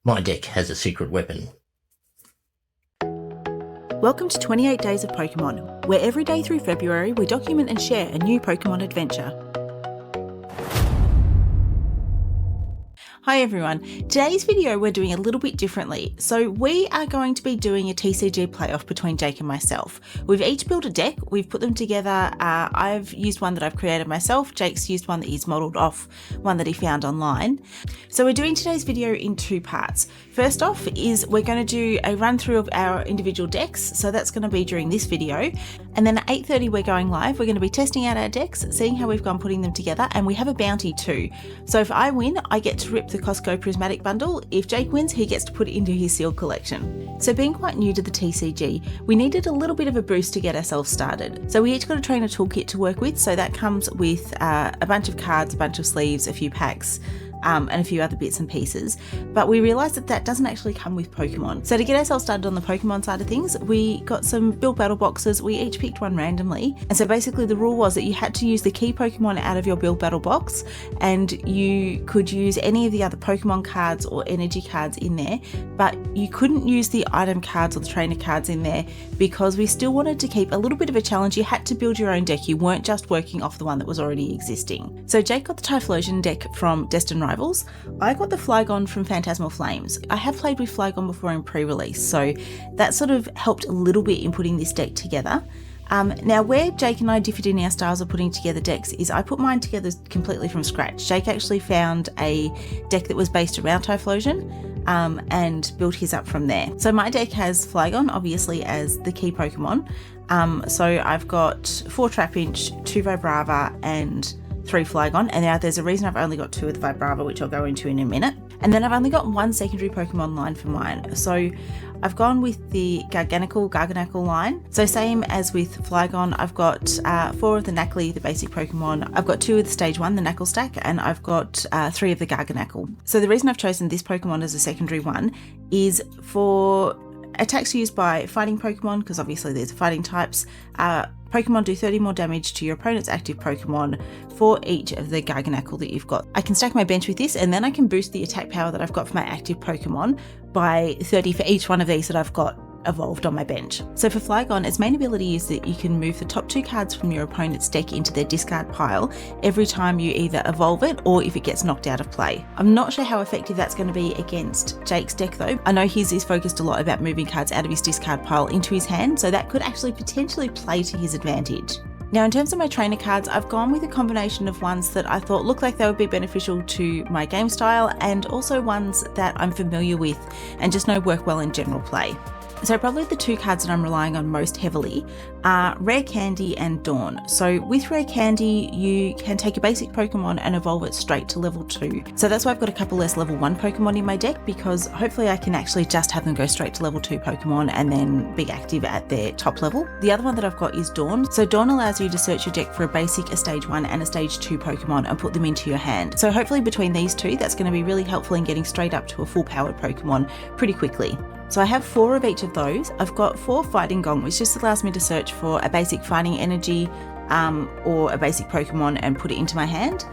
My deck has a secret weapon. Welcome to 28 Days of Pokemon, where every day through February we document and share a new Pokemon adventure. Hi everyone, today's video we're doing a little bit differently. So we are going to be doing a TCG playoff between Jake and myself. We've each built a deck, we've put them together. I've used one that I've created myself, Jake's used one that he's modelled off one that he found online. So we're doing today's video in two parts. First off is we're going to do a run through of our individual decks, so that's going to be during this video. And then at 8:30 we're going live, we're going to be testing out our decks, seeing how we've gone putting them together, and we have a bounty too. So if I win, I get to rip the Costco Prismatic bundle. If Jake wins, he gets to put it into his sealed collection. So being quite new to the TCG, we needed a little bit of a boost to get ourselves started. So we each got a trainer toolkit to work with, so that comes with a bunch of cards, a bunch of sleeves, a few packs, and a few other bits and pieces, but we realised that that doesn't actually come with Pokemon. So to get ourselves started on the Pokemon side of things, we got some build battle boxes. We each picked one randomly, and so basically the rule was that you had to use the key Pokemon out of your build battle box, and you could use any of the other Pokemon cards or energy cards in there, but you couldn't use the item cards or the trainer cards in there because we still wanted to keep a little bit of a challenge. You had to build your own deck, you weren't just working off the one that was already existing. So Jake got the Typhlosion deck from Destined Rivals. I got the Flygon from Phantasmal Flames. I have played with Flygon before in pre-release, so that sort of helped a little bit in putting this deck together. Now where Jake and I differed in our styles of putting together decks is I put mine together completely from scratch. Jake actually found a deck that was based around Typhlosion and built his up from there. So my deck has Flygon obviously as the key Pokemon. So I've got 4 Trapinch, 2 Vibrava and 3 Flygon, and now there's a reason I've only got 2 of the Vibrava, which I'll go into in a minute. And then I've only got 1 secondary Pokemon line for mine. So I've gone with the Garganacl line. So same as with Flygon, I've got 4 of the Nacli, the basic Pokemon. I've got 2 of the stage 1, the Knuckle stack, and I've got 3 of the Garganacl. So the reason I've chosen this Pokemon as a secondary one is for attacks used by fighting Pokemon, because obviously there's fighting types. Pokemon do 30 more damage to your opponent's active Pokemon for each of the Garganacl that you've got. I can stack my bench with this, and then I can boost the attack power that I've got for my active Pokemon by 30 for each one of these that I've got evolved on my bench. So for Flygon, its main ability is that you can move the top 2 cards from your opponent's deck into their discard pile every time you either evolve it or if it gets knocked out of play. I'm not sure how effective that's going to be against Jake's deck though. I know his is focused a lot about moving cards out of his discard pile into his hand, so that could actually potentially play to his advantage. Now in terms of my trainer cards, I've gone with a combination of ones that I thought looked like they would be beneficial to my game style and also ones that I'm familiar with and just know work well in general play. So probably the 2 cards that I'm relying on most heavily are Rare Candy and Dawn. So with Rare Candy, you can take a basic Pokemon and evolve it straight to level 2. So that's why I've got a couple less level 1 Pokemon in my deck, because hopefully I can actually just have them go straight to level 2 Pokemon and then be active at their top level. The other one that I've got is Dawn. So Dawn allows you to search your deck for a basic, a stage 1 and a stage 2 Pokemon and put them into your hand. So hopefully between these 2, that's going to be really helpful in getting straight up to a full powered Pokemon pretty quickly. So I have 4 of each of those. I've got 4 Fighting Gong, which just allows me to search for a basic fighting energy or a basic Pokemon and put it into my hand.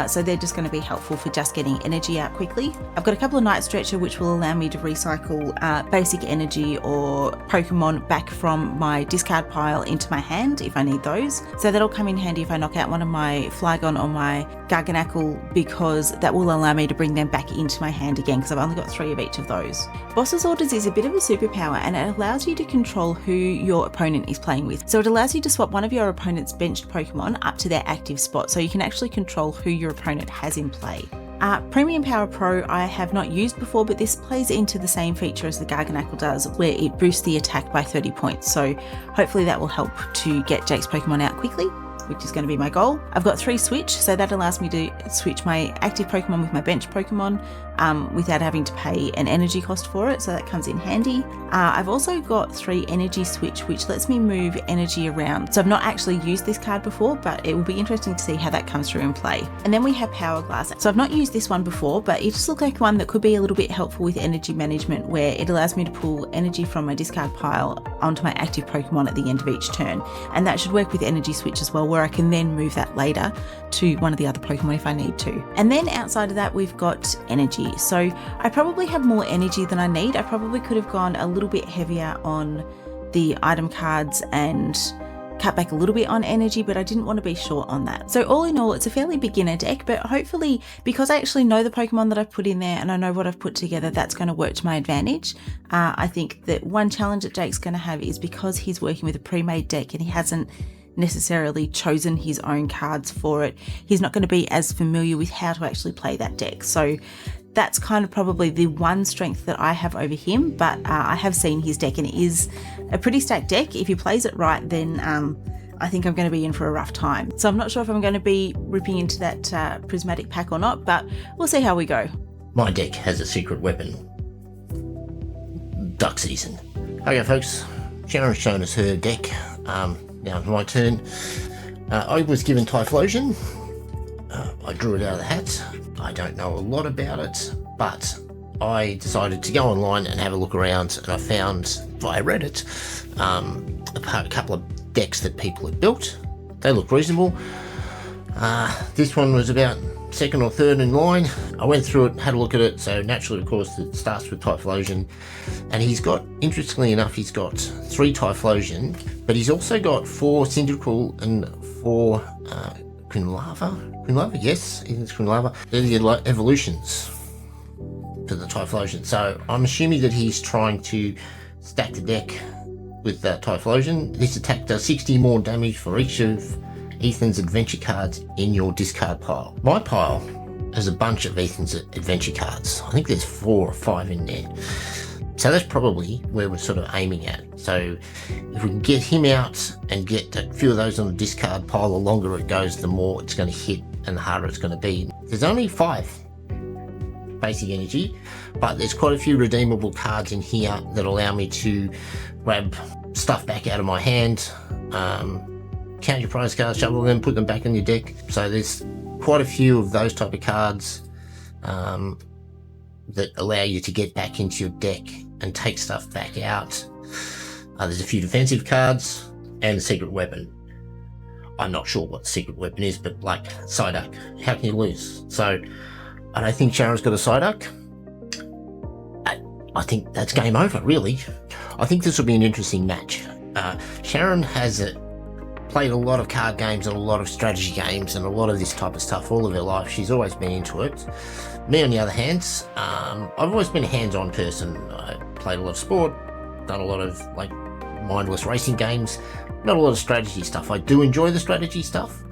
So they're just going to be helpful for just getting energy out quickly. I've got a couple of Night Stretcher, which will allow me to recycle basic energy or Pokemon back from my discard pile into my hand if I need those. So that'll come in handy if I knock out one of my Flygon or my Garganacl, because that will allow me to bring them back into my hand again, because I've only got 3 of each of those. Boss's Orders is a bit of a superpower, and it allows you to control who your opponent is playing with. So it allows you to swap one of your opponent's benched Pokemon up to their active spot, so you can actually control who your opponent has in play. Premium Power Pro I have not used before, but this plays into the same feature as the Garganacl does, where it boosts the attack by 30 points. So hopefully that will help to get Jake's Pokemon out quickly, which is going to be my goal. I've got 3 Switch, so that allows me to switch my active Pokemon with my bench Pokemon without having to pay an energy cost for it, so that comes in handy. I've also got 3 Energy Switch, which lets me move energy around. So I've not actually used this card before, but it will be interesting to see how that comes through in play. And then we have Power Glass. So I've not used this one before, but it just looks like one that could be a little bit helpful with energy management, where it allows me to pull energy from my discard pile onto my active Pokemon at the end of each turn. And that should work with Energy Switch as well, where I can then move that later to one of the other Pokemon if I need to. And then outside of that, we've got Energy. energy. So I probably have more energy than I need. I probably could have gone a little bit heavier on the item cards and cut back a little bit on energy, but I didn't want to be short on that. So all in all, it's a fairly beginner deck, but hopefully because I actually know the Pokemon that I've put in there and I know what I've put together, that's going to work to my advantage. I think that one challenge that Jake's going to have is because he's working with a pre-made deck and he hasn't necessarily chosen his own cards for it, he's not going to be as familiar with how to actually play that deck. So that's kind of probably the one strength that I have over him, but I have seen his deck and it is a pretty stacked deck. If he plays it right, then I think I'm going to be in for a rough time. So I'm not sure if I'm going to be ripping into that prismatic pack or not, but we'll see how we go. My deck has a secret weapon. Duck season. Okay folks, Sharon's shown us her deck. Now it's my turn. I was given Typhlosion. I drew it out of the hat. I don't know a lot about it, but I decided to go online and have a look around, and I found via Reddit a couple of decks that people had built. They look reasonable. This one was about second or third in line. I went through it and had a look at it. So naturally, of course, it starts with Typhlosion, and he's got, interestingly enough, he's got 3 Typhlosion, but he's also got 4 Cyndaquil and 4 Quinlava. Quinlava, yes, it's Quinlava. They're the evolutions for the Typhlosion. So I'm assuming that he's trying to stack the deck with Typhlosion. This attack does 60 more damage for each of Ethan's adventure cards in your discard pile. My pile has a bunch of Ethan's adventure cards. I think there's 4 or 5 in there. So that's probably where we're sort of aiming at. So if we can get him out and get a few of those on the discard pile, the longer it goes, the more it's going to hit and the harder it's going to be. There's only 5 basic energy, but there's quite a few redeemable cards in here that allow me to grab stuff back out of my hand, count your prize cards, shuffle them, put them back in your deck. So there's quite a few of those type of cards that allow you to get back into your deck and take stuff back out. There's a few defensive cards and a secret weapon. I'm not sure what the secret weapon is, but like Psyduck, how can you lose? So I don't think Sharon's got a Psyduck. I think that's game over, really. I think this will be an interesting match. Sharon has played a lot of card games and a lot of strategy games and a lot of this type of stuff all of her life. She's always been into it. Me, on the other hand, I've always been a hands-on person. I played a lot of sport, done a lot of like mindless racing games, not a lot of strategy stuff. I do enjoy the strategy stuff,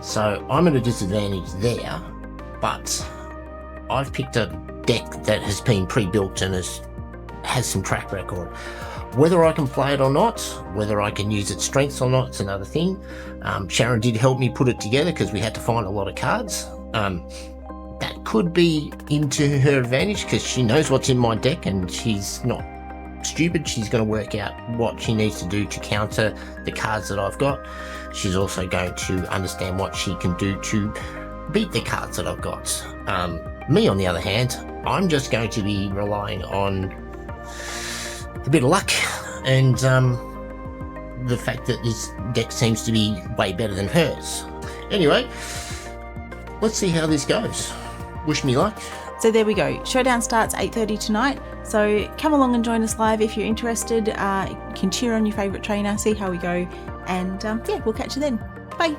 so I'm at a disadvantage there, but I've picked a deck that has been pre-built and has some track record. Whether I can play it or not, whether I can use its strengths or not, it's another thing. Sharon did help me put it together because we had to find a lot of cards. That could be into her advantage because she knows what's in my deck and she's not stupid. She's going to work out what she needs to do to counter the cards that I've got. She's also going to understand what she can do to beat the cards that I've got. Me, on the other hand, I'm just going to be relying on a bit of luck and the fact that this deck seems to be way better than hers. Anyway, let's see how this goes. Wish me luck. So there we go. Showdown starts 8:30 tonight. So come along and join us live if you're interested. You can cheer on your favourite trainer, see how we go. And yeah, we'll catch you then. Bye.